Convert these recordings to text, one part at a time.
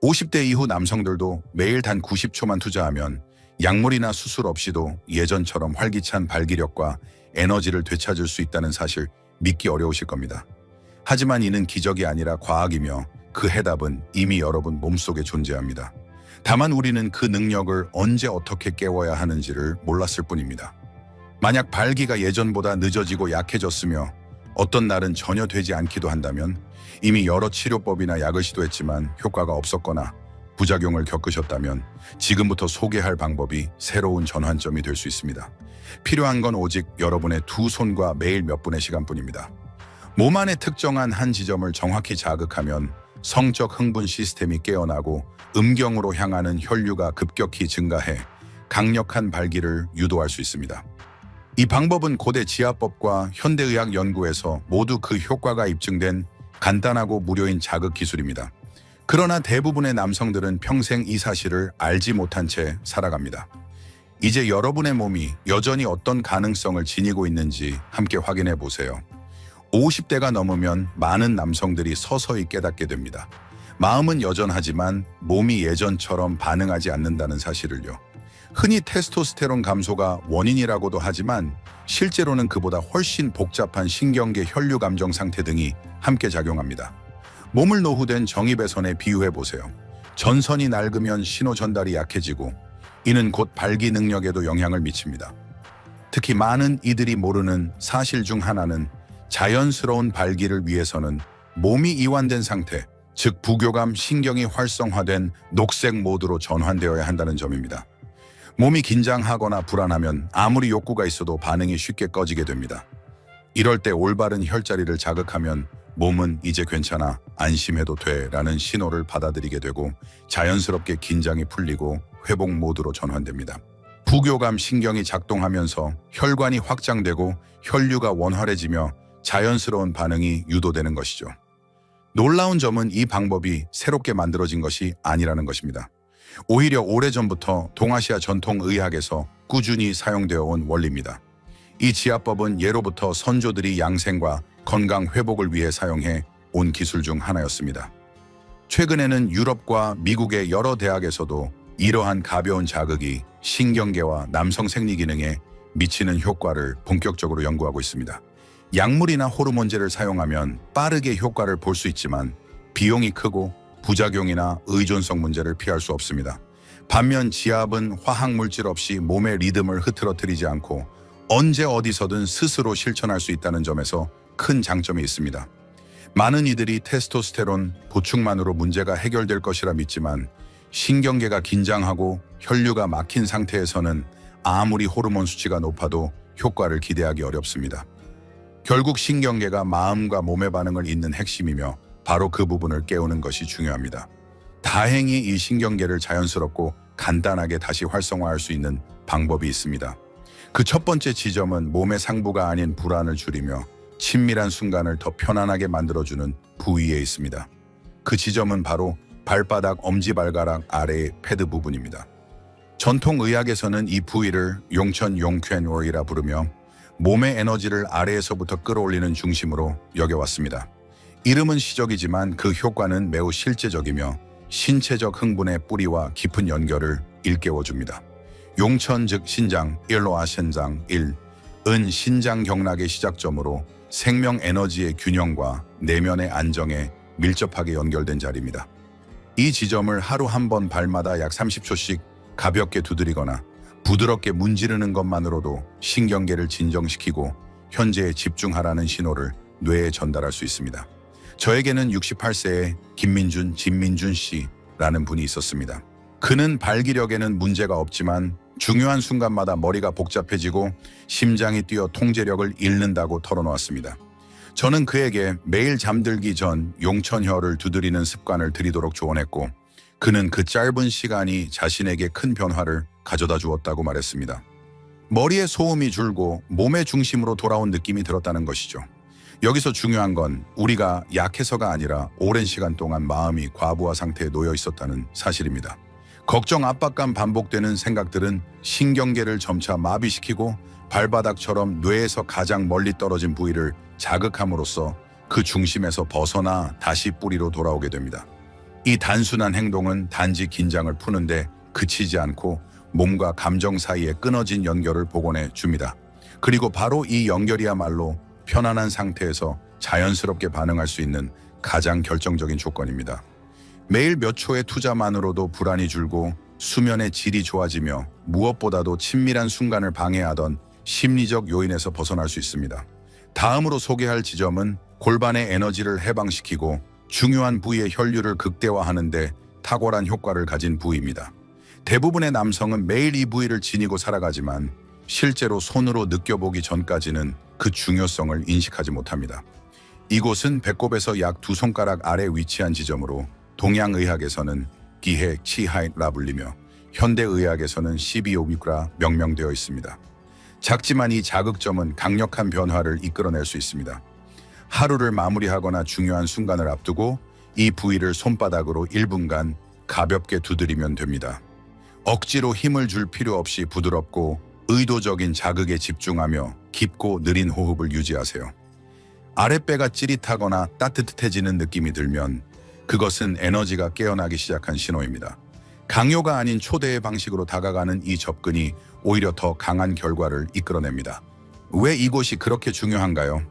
50대 이후 남성들도 매일 단 90초만 투자하면 약물이나 수술 없이도 예전처럼 활기찬 발기력과 에너지를 되찾을 수 있다는 사실 믿기 어려우실 겁니다. 하지만 이는 기적이 아니라 과학이며 그 해답은 이미 여러분 몸속에 존재합니다. 다만 우리는 그 능력을 언제 어떻게 깨워야 하는지를 몰랐을 뿐입니다. 만약 발기가 예전보다 늦어지고 약해졌으며 어떤 날은 전혀 되지 않기도 한다면 이미 여러 치료법이나 약을 시도했지만 효과가 없었거나 부작용을 겪으셨다면 지금부터 소개할 방법이 새로운 전환점이 될 수 있습니다. 필요한 건 오직 여러분의 두 손과 매일 몇 분의 시간뿐입니다. 몸 안의 특정한 한 지점을 정확히 자극하면 성적 흥분 시스템이 깨어나고 음경으로 향하는 혈류가 급격히 증가해 강력한 발기를 유도할 수 있습니다. 이 방법은 고대 지압법과 현대의학 연구에서 모두 그 효과가 입증된 간단하고 무료인 자극 기술입니다. 그러나 대부분의 남성들은 평생 이 사실을 알지 못한 채 살아갑니다. 이제 여러분의 몸이 여전히 어떤 가능성을 지니고 있는지 함께 확인해 보세요. 50대가 넘으면 많은 남성들이 서서히 깨닫게 됩니다. 마음은 여전하지만 몸이 예전처럼 반응하지 않는다는 사실을요. 흔히 테스토스테론 감소가 원인이라고도 하지만 실제로는 그보다 훨씬 복잡한 신경계 혈류 감정 상태 등이 함께 작용합니다. 몸을 노후된 정입외선에 비유해 보세요. 전선이 낡으면 신호 전달이 약해지고 이는 곧 발기 능력에도 영향을 미칩니다. 특히 많은 이들이 모르는 사실 중 하나는 자연스러운 발기를 위해서는 몸이 이완된 상태, 즉 부교감 신경이 활성화된 녹색 모드로 전환되어야 한다는 점입니다. 몸이 긴장하거나 불안하면 아무리 욕구가 있어도 반응이 쉽게 꺼지게 됩니다. 이럴 때 올바른 혈자리를 자극하면 몸은 이제 괜찮아, 안심해도 돼 라는 신호를 받아들이게 되고 자연스럽게 긴장이 풀리고 회복 모드로 전환됩니다. 부교감 신경이 작동하면서 혈관이 확장되고 혈류가 원활해지며 자연스러운 반응이 유도되는 것이죠. 놀라운 점은 이 방법이 새롭게 만들어진 것이 아니라는 것입니다. 오히려 오래전부터 동아시아 전통의학에서 꾸준히 사용되어 온 원리입니다. 이 지압법은 예로부터 선조들이 양생과 건강 회복을 위해 사용해 온 기술 중 하나였습니다. 최근에는 유럽과 미국의 여러 대학에서도 이러한 가벼운 자극이 신경계와 남성 생리 기능에 미치는 효과를 본격적으로 연구하고 있습니다. 약물이나 호르몬제를 사용하면 빠르게 효과를 볼 수 있지만 비용이 크고 부작용이나 의존성 문제를 피할 수 없습니다. 반면 지압은 화학물질 없이 몸의 리듬을 흐트러뜨리지 않고 언제 어디서든 스스로 실천할 수 있다는 점에서 큰 장점이 있습니다. 많은 이들이 테스토스테론 보충만으로 문제가 해결될 것이라 믿지만 신경계가 긴장하고 혈류가 막힌 상태에서는 아무리 호르몬 수치가 높아도 효과를 기대하기 어렵습니다. 결국 신경계가 마음과 몸의 반응을 잇는 핵심이며 바로 그 부분을 깨우는 것이 중요합니다. 다행히 이 신경계를 자연스럽고 간단하게 다시 활성화할 수 있는 방법이 있습니다. 그 첫 번째 지점은 몸의 상부가 아닌 불안을 줄이며 친밀한 순간을 더 편안하게 만들어주는 부위에 있습니다. 그 지점은 바로 발바닥 엄지발가락 아래의 패드 부분입니다. 전통의학에서는 이 부위를 용천 용쾌노이라 부르며 몸의 에너지를 아래에서부터 끌어올리는 중심으로 여겨왔습니다. 이름은 시적이지만 그 효과는 매우 실제적이며 신체적 흥분의 뿌리와 깊은 연결을 일깨워줍니다. 용천 즉 신장, 일로아 신장, 은 신장 경락의 시작점으로 생명 에너지의 균형과 내면의 안정에 밀접하게 연결된 자리입니다. 이 지점을 하루 한 번 발마다 약 30초씩 가볍게 두드리거나 부드럽게 문지르는 것만으로도 신경계를 진정시키고 현재에 집중하라는 신호를 뇌에 전달할 수 있습니다. 저에게는 68세의 진민준 씨라는 분이 있었습니다. 그는 발기력에는 문제가 없지만 중요한 순간마다 머리가 복잡해지고 심장이 뛰어 통제력을 잃는다고 털어놓았습니다. 저는 그에게 매일 잠들기 전 용천혈을 두드리는 습관을 들이도록 조언했고 그는 그 짧은 시간이 자신에게 큰 변화를 가져다 주었다고 말했습니다. 머리의 소음이 줄고 몸의 중심으로 돌아온 느낌이 들었다는 것이죠. 여기서 중요한 건 우리가 약해서가 아니라 오랜 시간 동안 마음이 과부하 상태에 놓여 있었다는 사실입니다. 걱정, 압박감 반복되는 생각들은 신경계를 점차 마비시키고 발바닥처럼 뇌에서 가장 멀리 떨어진 부위를 자극함으로써 그 중심에서 벗어나 다시 뿌리로 돌아오게 됩니다. 이 단순한 행동은 단지 긴장을 푸는데 그치지 않고 몸과 감정 사이에 끊어진 연결을 복원해 줍니다. 그리고 바로 이 연결이야말로 편안한 상태에서 자연스럽게 반응할 수 있는 가장 결정적인 조건입니다. 매일 몇 초의 투자만으로도 불안이 줄고 수면의 질이 좋아지며 무엇보다도 친밀한 순간을 방해하던 심리적 요인에서 벗어날 수 있습니다. 다음으로 소개할 지점은 골반의 에너지를 해방시키고 중요한 부위의 혈류를 극대화하는 데 탁월한 효과를 가진 부위입니다. 대부분의 남성은 매일 이 부위를 지니고 살아가지만 실제로 손으로 느껴보기 전까지는 그 중요성을 인식하지 못합니다. 이곳은 배꼽에서 약 2손가락 아래 위치한 지점으로 동양의학에서는 기해 치하이라 불리며 현대의학에서는 12오비크라 명명되어 있습니다. 작지만 이 자극점은 강력한 변화를 이끌어낼 수 있습니다. 하루를 마무리하거나 중요한 순간을 앞두고 이 부위를 손바닥으로 1분간 가볍게 두드리면 됩니다. 억지로 힘을 줄 필요 없이 부드럽고 의도적인 자극에 집중하며 깊고 느린 호흡을 유지하세요. 아랫배가 찌릿하거나 따뜻해지는 느낌이 들면 그것은 에너지가 깨어나기 시작한 신호입니다. 강요가 아닌 초대의 방식으로 다가가는 이 접근이 오히려 더 강한 결과를 이끌어냅니다. 왜 이곳이 그렇게 중요한가요?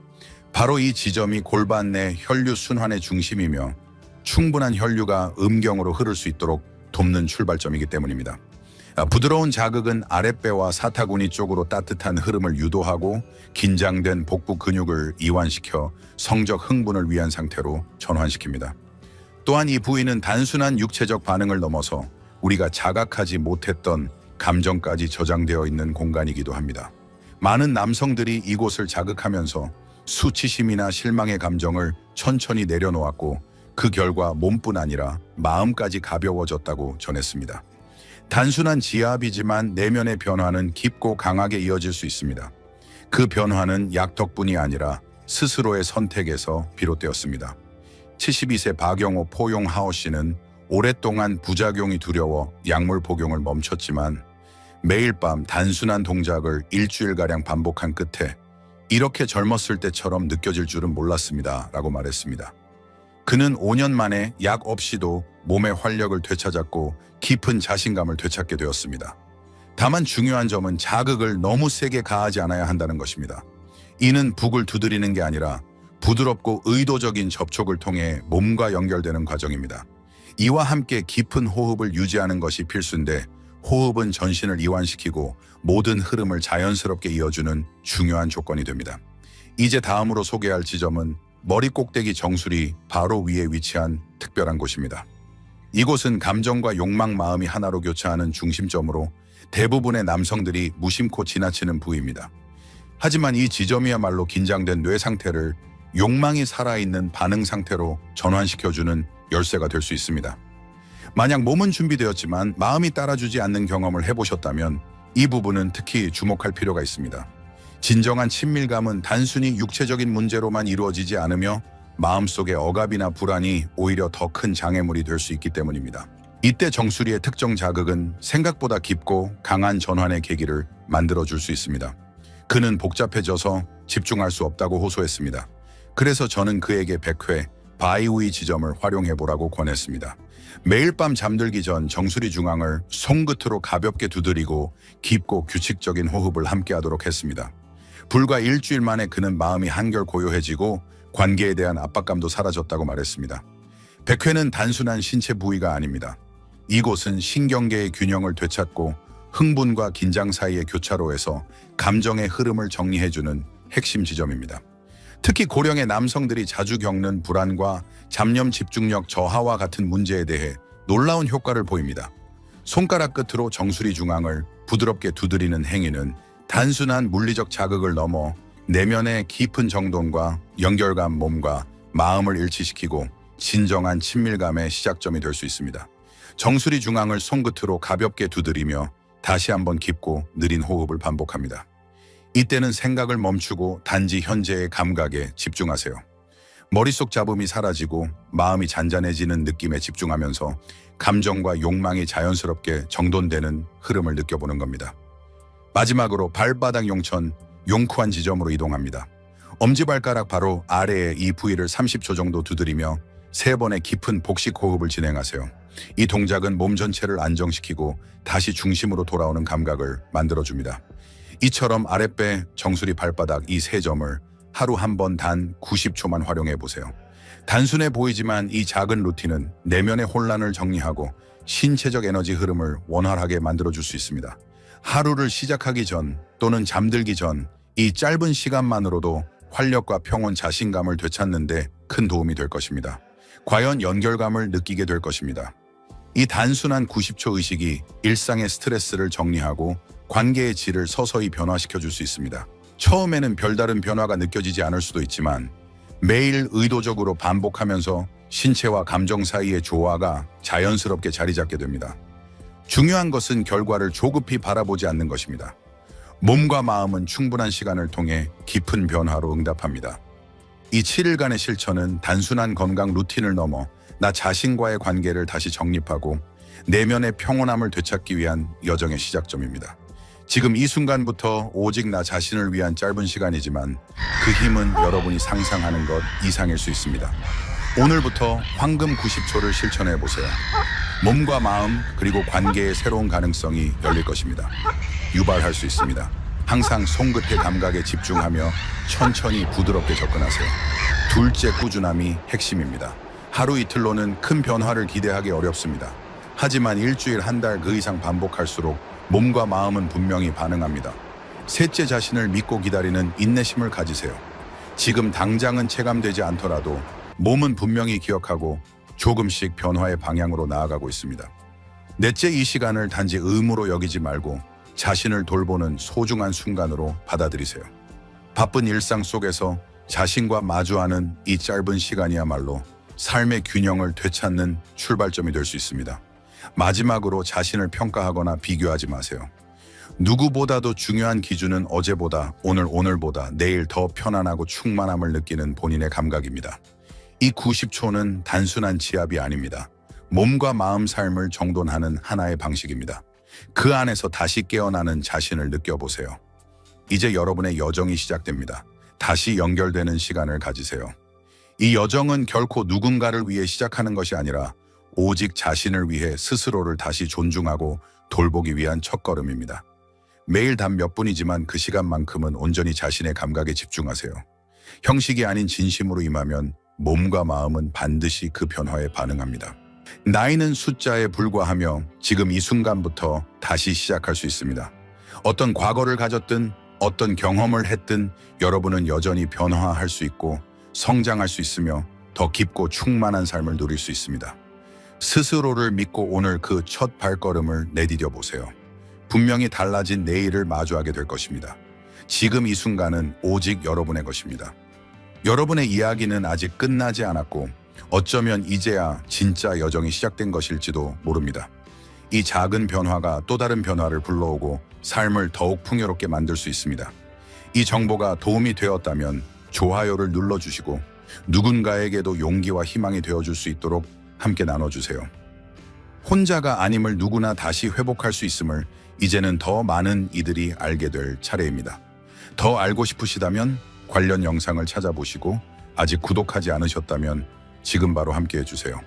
바로 이 지점이 골반 내 혈류 순환의 중심이며 충분한 혈류가 음경으로 흐를 수 있도록 돕는 출발점이기 때문입니다. 부드러운 자극은 아랫배와 사타구니 쪽으로 따뜻한 흐름을 유도하고 긴장된 복부 근육을 이완시켜 성적 흥분을 위한 상태로 전환시킵니다. 또한 이 부위는 단순한 육체적 반응을 넘어서 우리가 자각하지 못했던 감정까지 저장되어 있는 공간이기도 합니다. 많은 남성들이 이곳을 자극하면서 수치심이나 실망의 감정을 천천히 내려놓았고 그 결과 몸뿐 아니라 마음까지 가벼워졌다고 전했습니다. 단순한 지압이지만 내면의 변화는 깊고 강하게 이어질 수 있습니다. 그 변화는 약 덕분이 아니라 스스로의 선택에서 비롯되었습니다. 72세 박영호 포용 하오 씨는 오랫동안 부작용이 두려워 약물 복용을 멈췄지만 매일 밤 단순한 동작을 일주일가량 반복한 끝에 이렇게 젊었을 때처럼 느껴질 줄은 몰랐습니다 라고 말했습니다. 그는 5년 만에 약 없이도 몸의 활력을 되찾았고 깊은 자신감을 되찾게 되었습니다. 다만 중요한 점은 자극을 너무 세게 가하지 않아야 한다는 것입니다. 이는 북을 두드리는 게 아니라 부드럽고 의도적인 접촉을 통해 몸과 연결되는 과정입니다. 이와 함께 깊은 호흡을 유지하는 것이 필수인데 호흡은 전신을 이완시키고 모든 흐름을 자연스럽게 이어주는 중요한 조건이 됩니다. 이제 다음으로 소개할 지점은 머리 꼭대기 정수리 바로 위에 위치한 특별한 곳입니다. 이곳은 감정과 욕망, 마음이 하나로 교차하는 중심점으로 대부분의 남성들이 무심코 지나치는 부위입니다. 하지만 이 지점이야말로 긴장된 뇌 상태를 욕망이 살아있는 반응 상태로 전환시켜주는 열쇠가 될 수 있습니다. 만약 몸은 준비되었지만 마음이 따라주지 않는 경험을 해보셨다면 이 부분은 특히 주목할 필요가 있습니다. 진정한 친밀감은 단순히 육체적인 문제로만 이루어지지 않으며 마음속의 억압이나 불안이 오히려 더 큰 장애물이 될 수 있기 때문입니다. 이때 정수리의 특정 자극은 생각보다 깊고 강한 전환의 계기를 만들어줄 수 있습니다. 그는 복잡해져서 집중할 수 없다고 호소했습니다. 그래서 저는 그에게 100회 바이우이 지점을 활용해보라고 권했습니다. 매일 밤 잠들기 전 정수리 중앙을 손끝으로 가볍게 두드리고 깊고 규칙적인 호흡을 함께 하도록 했습니다. 불과 일주일 만에 그는 마음이 한결 고요해지고 관계에 대한 압박감도 사라졌다고 말했습니다. 100회는 단순한 신체 부위가 아닙니다. 이곳은 신경계의 균형을 되찾고 흥분과 긴장 사이의 교차로에서 감정의 흐름을 정리해주는 핵심 지점입니다. 특히 고령의 남성들이 자주 겪는 불안과 잡념, 집중력 저하와 같은 문제에 대해 놀라운 효과를 보입니다. 손가락 끝으로 정수리 중앙을 부드럽게 두드리는 행위는 단순한 물리적 자극을 넘어 내면의 깊은 정돈과 연결감, 몸과 마음을 일치시키고 진정한 친밀감의 시작점이 될 수 있습니다. 정수리 중앙을 손끝으로 가볍게 두드리며 다시 한번 깊고 느린 호흡을 반복합니다. 이때는 생각을 멈추고 단지 현재의 감각에 집중하세요. 머릿속 잡음이 사라지고 마음이 잔잔해지는 느낌에 집중하면서 감정과 욕망이 자연스럽게 정돈되는 흐름을 느껴보는 겁니다. 마지막으로 발바닥 용천, 용쿠한 지점으로 이동합니다. 엄지발가락 바로 아래에 이 부위를 30초 정도 두드리며 3번의 깊은 복식 호흡을 진행하세요. 이 동작은 몸 전체를 안정시키고 다시 중심으로 돌아오는 감각을 만들어줍니다. 이처럼 아랫배, 정수리, 발바닥 이 3점을 하루 한 번 단 90초만 활용해 보세요. 단순해 보이지만 이 작은 루틴은 내면의 혼란을 정리하고 신체적 에너지 흐름을 원활하게 만들어줄 수 있습니다. 하루를 시작하기 전 또는 잠들기 전 이 짧은 시간만으로도 활력과 평온, 자신감을 되찾는 데 큰 도움이 될 것입니다. 과연 연결감을 느끼게 될 것입니다. 이 단순한 90초 의식이 일상의 스트레스를 정리하고 관계의 질을 서서히 변화시켜 줄 수 있습니다. 처음에는 별다른 변화가 느껴지지 않을 수도 있지만 매일 의도적으로 반복하면서 신체와 감정 사이의 조화가 자연스럽게 자리 잡게 됩니다. 중요한 것은 결과를 조급히 바라보지 않는 것입니다. 몸과 마음은 충분한 시간을 통해 깊은 변화로 응답합니다. 이 7일간의 실천은 단순한 건강 루틴을 넘어 나 자신과의 관계를 다시 정립하고 내면의 평온함을 되찾기 위한 여정의 시작점입니다. 지금 이 순간부터 오직 나 자신을 위한 짧은 시간이지만 그 힘은 여러분이 상상하는 것 이상일 수 있습니다. 오늘부터 황금 90초를 실천해 보세요. 몸과 마음 그리고 관계의 새로운 가능성이 열릴 것입니다. 유발할 수 있습니다. 항상 손끝의 감각에 집중하며 천천히 부드럽게 접근하세요. 둘째, 꾸준함이 핵심입니다. 하루 이틀로는 큰 변화를 기대하기 어렵습니다. 하지만 일주일, 한 달 그 이상 반복할수록 몸과 마음은 분명히 반응합니다. 셋째, 자신을 믿고 기다리는 인내심을 가지세요. 지금 당장은 체감되지 않더라도 몸은 분명히 기억하고 조금씩 변화의 방향으로 나아가고 있습니다. 넷째, 이 시간을 단지 의무로 여기지 말고 자신을 돌보는 소중한 순간으로 받아들이세요. 바쁜 일상 속에서 자신과 마주하는 이 짧은 시간이야말로 삶의 균형을 되찾는 출발점이 될 수 있습니다. 마지막으로 자신을 평가하거나 비교하지 마세요. 누구보다도 중요한 기준은 어제보다, 오늘보다 내일 더 편안하고 충만함을 느끼는 본인의 감각입니다. 이 90초는 단순한 지압이 아닙니다. 몸과 마음 삶을 정돈하는 하나의 방식입니다. 그 안에서 다시 깨어나는 자신을 느껴보세요. 이제 여러분의 여정이 시작됩니다. 다시 연결되는 시간을 가지세요. 이 여정은 결코 누군가를 위해 시작하는 것이 아니라 오직 자신을 위해 스스로를 다시 존중하고 돌보기 위한 첫걸음입니다. 매일 단 몇 분이지만 그 시간만큼은 온전히 자신의 감각에 집중하세요. 형식이 아닌 진심으로 임하면 몸과 마음은 반드시 그 변화에 반응합니다. 나이는 숫자에 불과하며 지금 이 순간부터 다시 시작할 수 있습니다. 어떤 과거를 가졌든 어떤 경험을 했든 여러분은 여전히 변화할 수 있고 성장할 수 있으며 더 깊고 충만한 삶을 누릴 수 있습니다. 스스로를 믿고 오늘 그 첫 발걸음을 내디뎌 보세요. 분명히 달라진 내일을 마주하게 될 것입니다. 지금 이 순간은 오직 여러분의 것입니다. 여러분의 이야기는 아직 끝나지 않았고 어쩌면 이제야 진짜 여정이 시작된 것일지도 모릅니다. 이 작은 변화가 또 다른 변화를 불러오고 삶을 더욱 풍요롭게 만들 수 있습니다. 이 정보가 도움이 되었다면 좋아요를 눌러주시고 누군가에게도 용기와 희망이 되어줄 수 있도록 함께 나눠주세요. 혼자가 아님을 누구나 다시 회복할 수 있음을 이제는 더 많은 이들이 알게 될 차례입니다. 더 알고 싶으시다면 관련 영상을 찾아보시고 아직 구독하지 않으셨다면 지금 바로 함께 해주세요.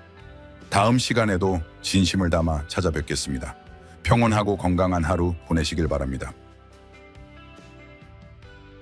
다음 시간에도 진심을 담아 찾아뵙겠습니다. 평온하고 건강한 하루 보내시길 바랍니다.